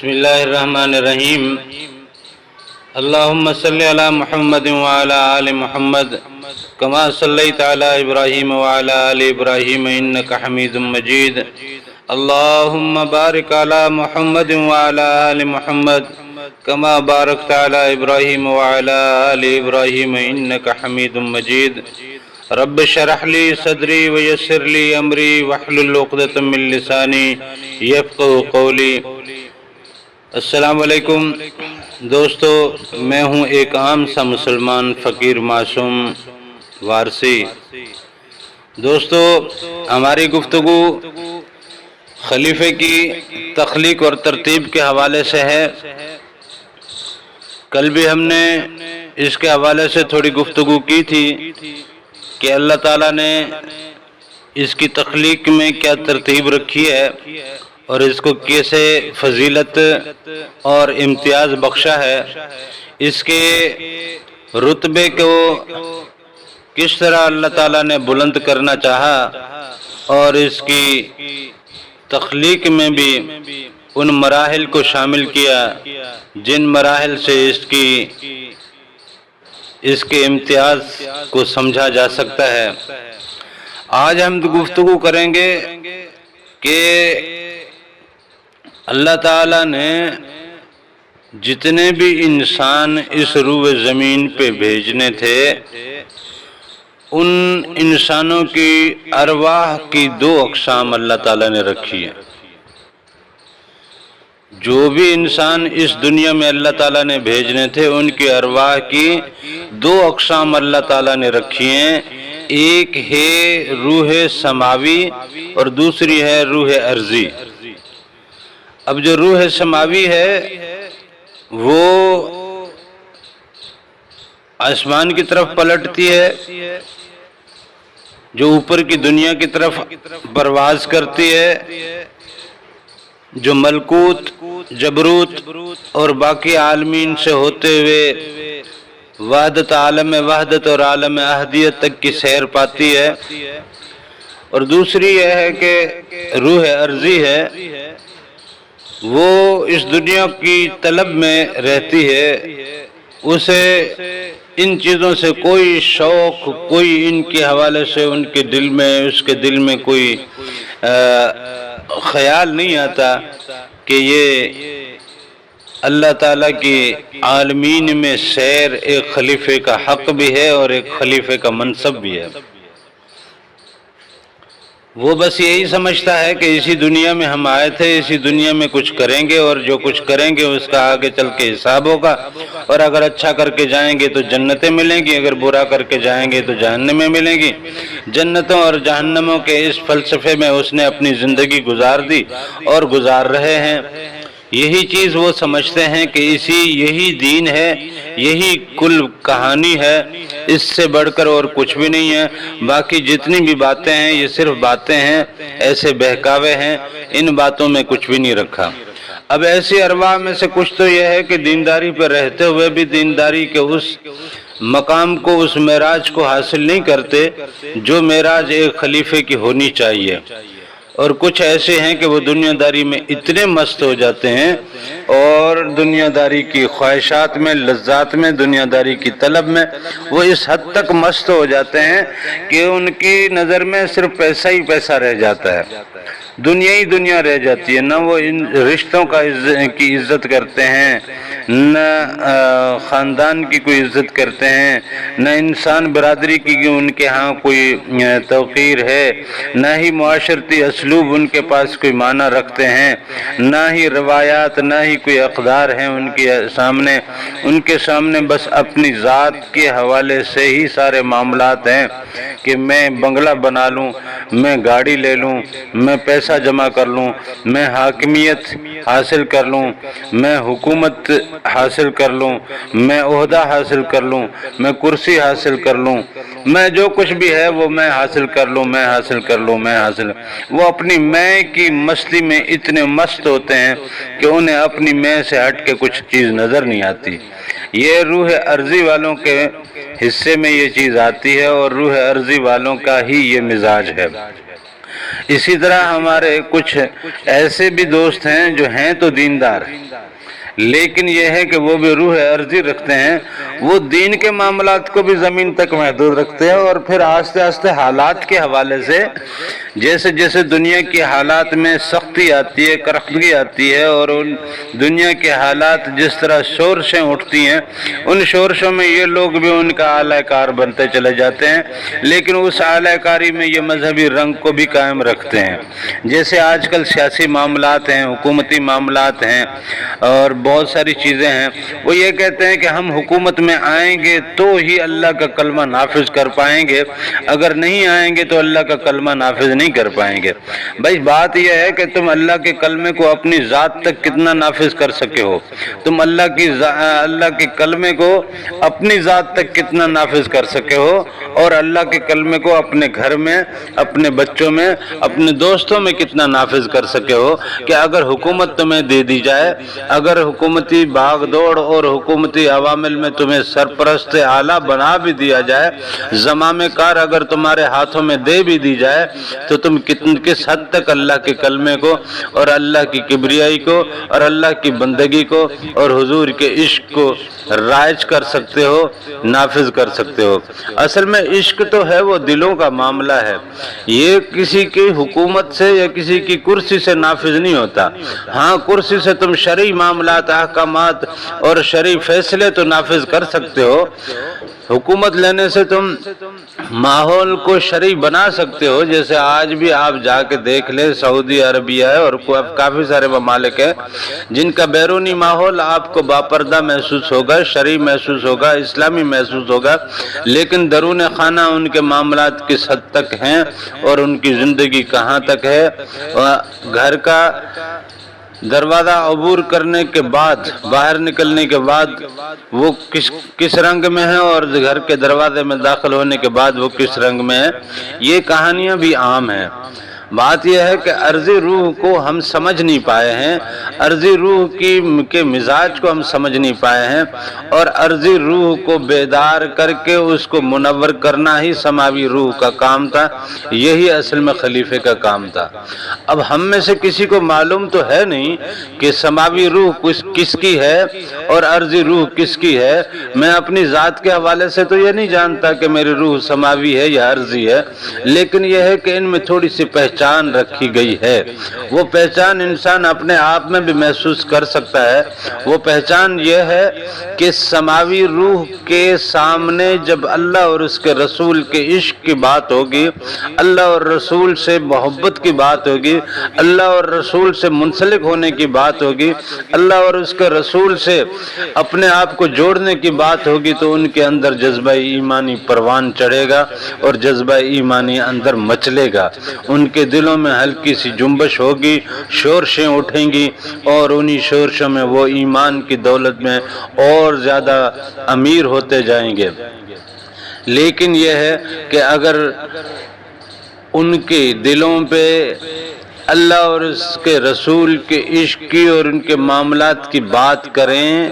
بسم اللہ الرحمن الرحیم اللہم صلی علی محمد وعلی آل محمد کما صلیت علی ابراہیم وعلی آل ابراہیم انک حمید مجید اللہم بارک علی محمد وعلی آل محمد کما بارکت علی ابراہیم وعلی آل ابراہیم انک حمید مجید رب اشرح لی صدری ویسر لی امری واحلل عقدۃ من لسانی یفقہوا قولی۔ السلام علیکم دوستو، میں ہوں ایک عام سا مسلمان فقیر معصوم وارثی۔ دوستو، ہماری گفتگو خلیفے کی تخلیق اور ترتیب کے حوالے سے ہے۔ کل بھی ہم نے اس کے حوالے سے تھوڑی گفتگو کی تھی کہ اللہ تعالیٰ نے اس کی تخلیق میں کیا ترتیب رکھی ہے اور اس کو کیسے فضیلت اور امتیاز بخشا ہے، اس کے رتبے کو کس طرح اللہ تعالیٰ نے بلند کرنا چاہا، اور اس کی تخلیق میں بھی ان مراحل کو شامل کیا جن مراحل سے اس کے امتیاز کو سمجھا جا سکتا ہے۔ آج ہم گفتگو کریں گے کہ اللہ تعالیٰ نے جتنے بھی انسان اس روئے زمین پہ بھیجنے تھے، ان انسانوں کی ارواح کی دو اقسام اللہ تعالیٰ نے رکھی ہیں۔ جو بھی انسان اس دنیا میں اللہ تعالیٰ نے بھیجنے تھے، ان کی ارواح کی دو اقسام اللہ تعالیٰ نے رکھی ہیں۔ ایک ہے روح سماوی اور دوسری ہے روح ارضی۔ اب جو روح سماوی ہے وہ آسمان کی طرف پلٹتی ہے، جو اوپر کی دنیا کی طرف پرواز کرتی ہے، جو ملکوت، جبروت اور باقی عالمین سے ہوتے ہوئے وحدت عالم وحدت اور عالم احدیت تک کی سیر پاتی ہے۔ اور دوسری یہ ہے کہ روح ارضی ہے، وہ اس دنیا کی طلب میں رہتی ہے، اسے ان چیزوں سے کوئی شوق، کوئی ان کے حوالے سے اس کے دل میں کوئی خیال نہیں آتا کہ یہ اللہ تعالیٰ کی عالمین میں سیر ایک خلیفے کا حق بھی ہے اور ایک خلیفے کا منصب بھی ہے۔ وہ بس یہی سمجھتا ہے کہ اسی دنیا میں ہم آئے تھے، اسی دنیا میں کچھ کریں گے، اور جو کچھ کریں گے اس کا آگے چل کے حساب ہوگا، اور اگر اچھا کر کے جائیں گے تو جنتیں ملیں گی، اگر برا کر کے جائیں گے تو جہنمیں ملیں گی۔ جنتوں اور جہنموں کے اس فلسفے میں اس نے اپنی زندگی گزار دی اور گزار رہے ہیں۔ یہی چیز وہ سمجھتے ہیں کہ یہی دین ہے، یہی کل کہانی ہے، اس سے بڑھ کر اور کچھ بھی نہیں ہے۔ باقی جتنی بھی باتیں ہیں یہ صرف باتیں ہیں، ایسے بہکاوے ہیں، ان باتوں میں کچھ بھی نہیں رکھا۔ اب ایسی ارواح میں سے کچھ تو یہ ہے کہ دینداری پہ رہتے ہوئے بھی دینداری کے اس مقام کو، اس معراج کو حاصل نہیں کرتے جو معراج ایک خلیفے کی ہونی چاہیے، اور کچھ ایسے ہیں کہ وہ دنیا داری میں اتنے مست ہو جاتے ہیں اور دنیا داری کی خواہشات میں، لذات میں، دنیا داری کی طلب میں وہ اس حد تک مست ہو جاتے ہیں کہ ان کی نظر میں صرف پیسہ ہی پیسہ رہ جاتا ہے، دنیا ہی دنیا رہ جاتی ہے۔ نہ وہ ان رشتوں کی عزت کرتے ہیں، نہ خاندان کی کوئی عزت کرتے ہیں، نہ انسان برادری کی ان کے ہاں کوئی توقیر ہے، نہ ہی معاشرتی اسلوب ان کے پاس کوئی معنی رکھتے ہیں، نہ ہی روایات، نہ ہی کوئی اقدار ہیں ان کے سامنے بس اپنی ذات کے حوالے سے ہی سارے معاملات ہیں کہ میں بنگلہ بنا لوں، میں گاڑی لے لوں، میں پیسہ جمع کر لوں، میں حاکمیت حاصل کر لوں، میں حکومت حاصل کر لوں، میں عہدہ حاصل کر لوں، میں کرسی حاصل کر لوں، میں جو کچھ بھی ہے وہ میں حاصل کر لوں، میں حاصل کر لوں، میں حاصل۔ وہ اپنی میں کی مستی میں اتنے مست ہوتے ہیں کہ انہیں اپنی میں سے ہٹ کے کچھ چیز نظر نہیں آتی۔ یہ روح ارضی والوں کے حصے میں یہ چیز آتی ہے، اور روح ارضی والوں کا ہی یہ مزاج ہے۔ اسی طرح ہمارے کچھ ایسے بھی دوست ہیں جو ہیں تو دیندار، لیکن یہ ہے کہ وہ بھی روح عرضی رکھتے ہیں، وہ دین کے معاملات کو بھی زمین تک محدود رکھتے ہیں، اور پھر آہستہ آہستہ حالات کے حوالے سے جیسے جیسے دنیا کے حالات میں سختی آتی ہے، کرختگی آتی ہے، اور ان دنیا کے حالات جس طرح شورشیں اٹھتی ہیں، ان شورشوں میں یہ لوگ بھی ان کا اعلی کار بنتے چلے جاتے ہیں، لیکن اس اعلی کاری میں یہ مذہبی رنگ کو بھی قائم رکھتے ہیں۔ جیسے آج کل سیاسی معاملات ہیں، حکومتی معاملات ہیں، اور بہت ساری چیزیں ہیں، وہ یہ کہتے ہیں کہ ہم حکومت میں آئیں گے تو ہی اللہ کا کلمہ نافذ کر پائیں گے، اگر نہیں آئیں گے تو اللہ کا کلمہ نافذ نہیں کر پائیں گے۔ بھائی بات یہ ہے کہ تم اللہ کے کلمے کو اپنی ذات تک کتنا نافذ کر سکے ہو، تم اللہ کے کلمے کو اپنی ذات تک کتنا نافذ کر سکے ہو، اور اللہ کے کلمے کو اپنے گھر میں، اپنے بچوں میں، اپنے دوستوں میں کتنا نافذ کر سکے ہو، کہ اگر حکومت تمہیں دے دی جائے، اگر حکومتی باغ دوڑ اور حکومتی عوامل میں تمہیں سرپرست اعلیٰ بنا بھی دیا جائے، زمامِ کار اگر تمہارے ہاتھوں میں دے بھی دی جائے، تو تم کس حد تک اللہ کے کلمے کو اور اللہ کی کبریائی کو اور اللہ کی بندگی کو اور حضور کے عشق کو رائج کر سکتے ہو، نافذ کر سکتے ہو۔ اصل میں عشق تو ہے وہ دلوں کا معاملہ ہے، یہ کسی کی حکومت سے یا کسی کی کرسی سے نافذ نہیں ہوتا۔ ہاں کرسی سے تم شرعی معاملات، احکامات اور شرعی فیصلے تو نافذ کر سکتے ہو، حکومت لینے سے تم ماحول کو شرعی بنا سکتے ہو۔ جیسے آج بھی آپ جا کے دیکھ لیں، سعودی عربیہ ہے اور کافی سارے ممالک ہیں جن کا بیرونی ماحول آپ کو باپردہ محسوس ہوگا، شرعی محسوس ہوگا، اسلامی محسوس ہوگا، لیکن درون خانہ ان کے معاملات کس حد تک ہیں اور ان کی زندگی کہاں تک ہے، گھر کا دروازہ عبور کرنے کے بعد، باہر نکلنے کے بعد وہ کس رنگ میں ہے، اور گھر کے دروازے میں داخل ہونے کے بعد وہ کس رنگ میں ہے، یہ کہانیاں بھی عام ہیں۔ بات یہ ہے کہ عرضی روح کو ہم سمجھ نہیں پائے ہیں، عرضی روح کے مزاج کو ہم سمجھ نہیں پائے ہیں، اور عرضی روح کو بیدار کر کے اس کو منور کرنا ہی سماوی روح کا کام تھا، یہی اصل میں خلیفے کا کام تھا۔ اب ہم میں سے کسی کو معلوم تو ہے نہیں کہ سماوی روح کس کی ہے اور عرضی روح کس کی ہے۔ میں اپنی ذات کے حوالے سے تو یہ نہیں جانتا کہ میری روح سماوی ہے یا عرضی ہے، لیکن یہ ہے کہ ان میں تھوڑی سی پہچان رکھی گئی ہے۔ وہ پہچان انسان اپنے آپ میں بھی محسوس کر سکتا ہے۔ وہ پہچان یہ ہے کہ سماوی روح کے سامنے جب اللہ اور اس کے رسول کے عشق کی بات ہوگی، اللہ اور رسول سے محبت کی بات ہوگی، اللہ اور رسول سے منسلک ہونے کی بات ہوگی، اللہ اور اس کے رسول سے اپنے آپ کو جوڑنے کی بات ہوگی، تو ان کے اندر جذبہ ایمانی پروان چڑھے گا اور جذبہ ایمانی اندر مچلے گا۔ ان کے دلوں میں ہلکی سی جنبش ہوگی، شورشیں اٹھیں گی، اور انہی شورشوں میں وہ ایمان کی دولت میں اور زیادہ امیر ہوتے جائیں گے۔ لیکن یہ ہے کہ اگر ان کے دلوں پہ اللہ اور اس کے رسول کے عشق کی اور ان کے معاملات کی بات کریں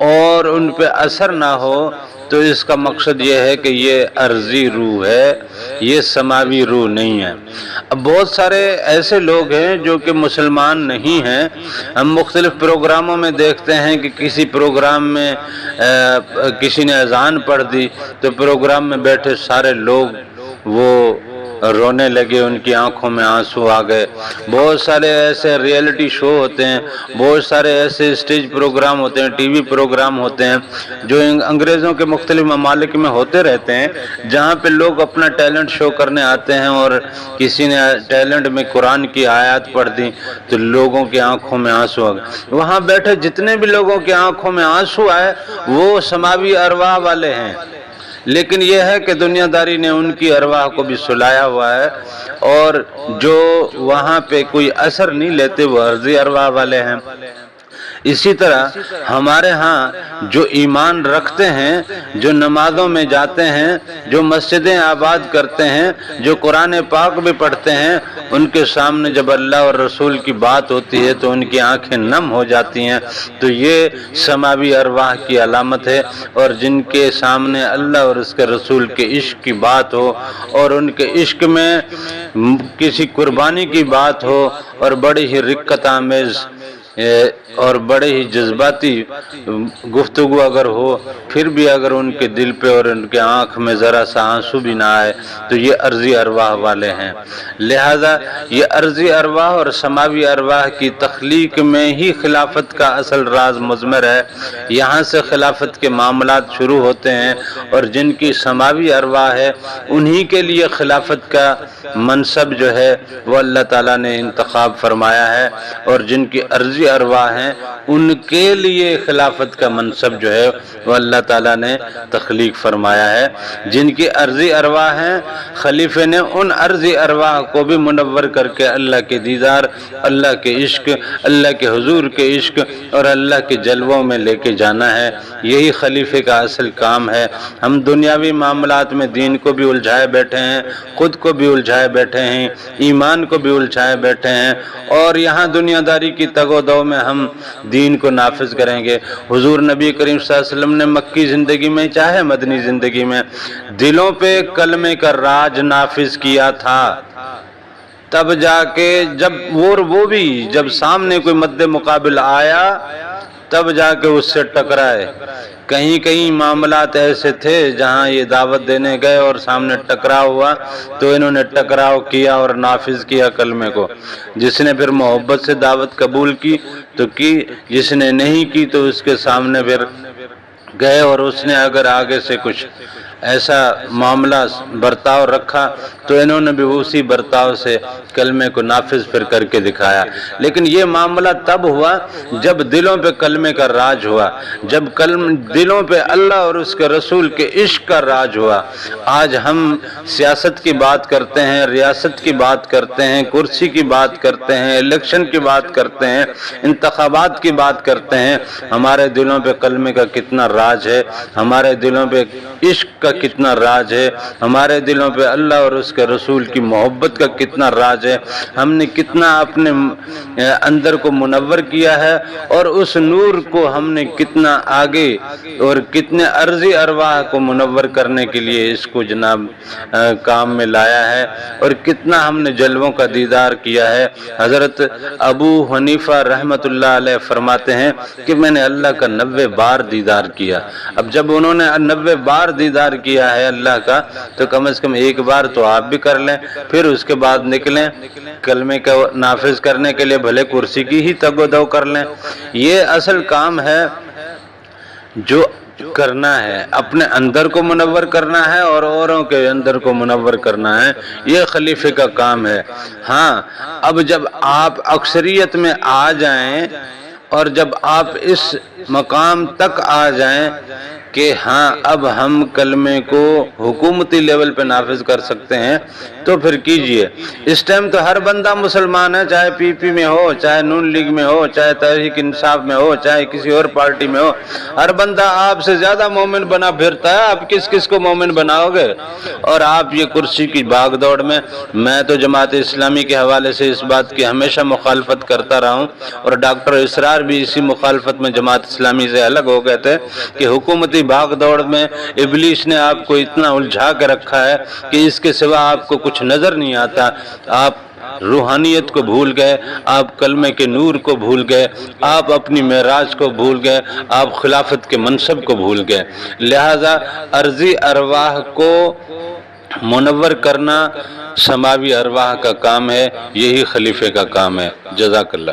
اور ان پہ اثر نہ ہو، تو اس کا مقصد یہ ہے کہ یہ عرضی روح ہے، یہ سماوی روح نہیں ہے۔ اب بہت سارے ایسے لوگ ہیں جو کہ مسلمان نہیں ہیں، ہم مختلف پروگراموں میں دیکھتے ہیں کہ کسی پروگرام میں کسی نے اذان پڑھ دی تو پروگرام میں بیٹھے سارے لوگ وہ رونے لگے، ان کی آنکھوں میں آنسو آ گئے۔ بہت سارے ایسے ریئلٹی شو ہوتے ہیں، بہت سارے ایسے اسٹیج پروگرام ہوتے ہیں، ٹی وی پروگرام ہوتے ہیں جو انگریزوں کے مختلف ممالک میں ہوتے رہتے ہیں، جہاں پہ لوگ اپنا ٹیلنٹ شو کرنے آتے ہیں، اور کسی نے ٹیلنٹ میں قرآن کی آیات پڑھ دی تو لوگوں کی آنکھوں میں آنسو آ گئے۔ وہاں بیٹھے جتنے بھی لوگوں کی آنکھوں میں آنسو آئے وہ سماوی ارواح والے ہیں، لیکن یہ ہے کہ دنیا داری نے ان کی ارواح کو بھی سلایا ہوا ہے، اور جو وہاں پہ کوئی اثر نہیں لیتے وہ عرضی ارواح والے ہیں۔ اسی طرح ہمارے ہاں جو ایمان رکھتے ہیں، جو نمازوں میں جاتے ہیں، جو مسجدیں آباد کرتے ہیں، جو قرآن پاک بھی پڑھتے ہیں، ان کے سامنے جب اللہ اور رسول کی بات ہوتی ہے تو ان کی آنکھیں نم ہو جاتی ہیں۔ تو یہ سماوی ارواح کی علامت ہے، اور جن کے سامنے اللہ اور اس کے رسول کے عشق کی بات ہو، اور ان کے عشق میں کسی قربانی کی بات ہو، اور بڑی ہی رقت آمیز اور بڑے ہی جذباتی گفتگو اگر ہو، پھر بھی اگر ان کے دل پہ اور ان کے آنکھ میں ذرا سا آنسو بھی نہ آئے تو یہ عرضی ارواح والے ہیں۔ لہذا یہ عرضی ارواح اور سماوی ارواح کی تخلیق میں ہی خلافت کا اصل راز مضمر ہے۔ یہاں سے خلافت کے معاملات شروع ہوتے ہیں، اور جن کی سماوی ارواح ہے انہی کے لیے خلافت کا منصب جو ہے وہ اللہ تعالیٰ نے انتخاب فرمایا ہے، اور جن کی عرضی ارواح ہیں ان کے لیے خلافت کا منصب جو ہے وہ اللہ تعالیٰ نے تخلیق فرمایا ہے۔ جن کی عرضی ارواح ہیں، خلیفے نے ان عرضی ارواح کو بھی منور کر کے اللہ کے دیدار، اللہ کے عشق، اللہ کے حضور کے عشق اور اللہ کے جلووں میں لے کے جانا ہے۔ یہی خلیفے کا اصل کام ہے۔ ہم دنیاوی معاملات میں دین کو بھی الجھائے بیٹھے ہیں، خود کو بھی الجھائے بیٹھے ہیں، ایمان کو بھی الجھائے بیٹھے ہیں، اور یہاں دنیا داری کی تگ و دو میں ہم دین کو نافذ کریں گے۔ حضور نبی کریم صلی اللہ علیہ وسلم نے مکی زندگی میں چاہے مدنی زندگی میں دلوں پہ کلمے کا راج نافذ کیا تھا، تب جا کے جب سامنے کوئی مد مقابل آیا تب جا کے اس سے ٹکرائے۔ کہیں معاملات ایسے تھے جہاں یہ دعوت دینے گئے اور سامنے ٹکراؤ ہوا تو انہوں نے ٹکراؤ کیا اور نافذ کیا کلمے کو۔ جس نے پھر محبت سے دعوت قبول کی تو کی، جس نے نہیں کی تو اس کے سامنے پھر گئے، اور اس نے اگر آگے سے کچھ ایسا معاملہ برتاؤ رکھا تو انہوں نے بھی اسی برتاؤ سے کلمے کو نافذ پھر کر کے دکھایا۔ لیکن یہ معاملہ تب ہوا جب دلوں پہ کلمے کا راج ہوا، جب دلوں پہ اللہ اور اس کے رسول کے عشق کا راج ہوا۔ آج ہم سیاست کی بات کرتے ہیں، ریاست کی بات کرتے ہیں، کرسی کی بات کرتے ہیں، الیکشن کی بات کرتے ہیں، انتخابات کی بات کرتے ہیں، ہمارے دلوں پہ کلمے کا کتنا راج ہے، ہمارے دلوں پہ عشق کا کتنا راج ہے، ہمارے دلوں پہ اللہ اور اس کے رسول کی محبت کا کتنا راج ہے، ہم نے کتنا اپنے اندر کو منور کیا ہے، اور اس نور کو ہم نے کتنا آگے اور کتنے عرضی ارواح کو منور کرنے کے لیے اس کو جناب کام میں لایا ہے، اور کتنا ہم نے جلووں کا دیدار کیا ہے۔ حضرت ابو حنیفہ رحمۃ اللہ علیہ فرماتے ہیں کہ میں نے اللہ کا 90 بار دیدار کیا۔ اب جب انہوں نے 90 بار دیدار کیا ہے اللہ کا تو کم از کم ایک بار تو آپ بھی کر لیں، پھر اس کے بعد نکلیں کلمے کا نافذ کرنے کے لیے، بھلے کرسی کی ہی تگ و دو کر لیں۔ یہ اصل کام ہے جو کرنا ہے، اپنے اندر کو منور کرنا ہے اور اوروں کے اندر کو منور کرنا ہے، یہ خلیفے کا کام ہے۔ ہاں، اب جب آپ اکثریت میں آ جائیں اور جب آپ اس مقام تک آ جائیں کہ ہاں اب ہم کلمے کو حکومتی لیول پہ نافذ کر سکتے ہیں تو پھر کیجئے۔ اس ٹائم تو ہر بندہ مسلمان ہے، چاہے پی پی میں ہو، چاہے نون لیگ میں ہو، چاہے تحریک انصاف میں ہو، چاہے کسی اور پارٹی میں ہو، ہر بندہ آپ سے زیادہ مومن بنا پھرتا ہے۔ آپ کس کو مومن بناؤ گے؟ اور آپ یہ کرسی کی بھاگ دوڑ میں تو جماعت اسلامی کے حوالے سے اس بات کی ہمیشہ مخالفت کرتا رہا ہوں، اور ڈاکٹر اسرار بھی اسی مخالفت میں جماعت اسلامی سے الگ ہو گئے تھے کہ حکومتی بھاگ دوڑ میں ابلیس نے آپ کو اتنا الجھا کے رکھا ہے کہ اس کے سوا آپ کو کچھ نظر نہیں آتا۔ آپ روحانیت کو بھول گئے، آپ کلمے کے نور کو بھول گئے، آپ اپنی معراج کو بھول گئے، آپ خلافت کے منصب کو بھول گئے۔ لہذا عرضی ارواح کو منور کرنا سماوی ارواح کا کام ہے، یہی خلیفے کا کام ہے۔ جزاک اللہ۔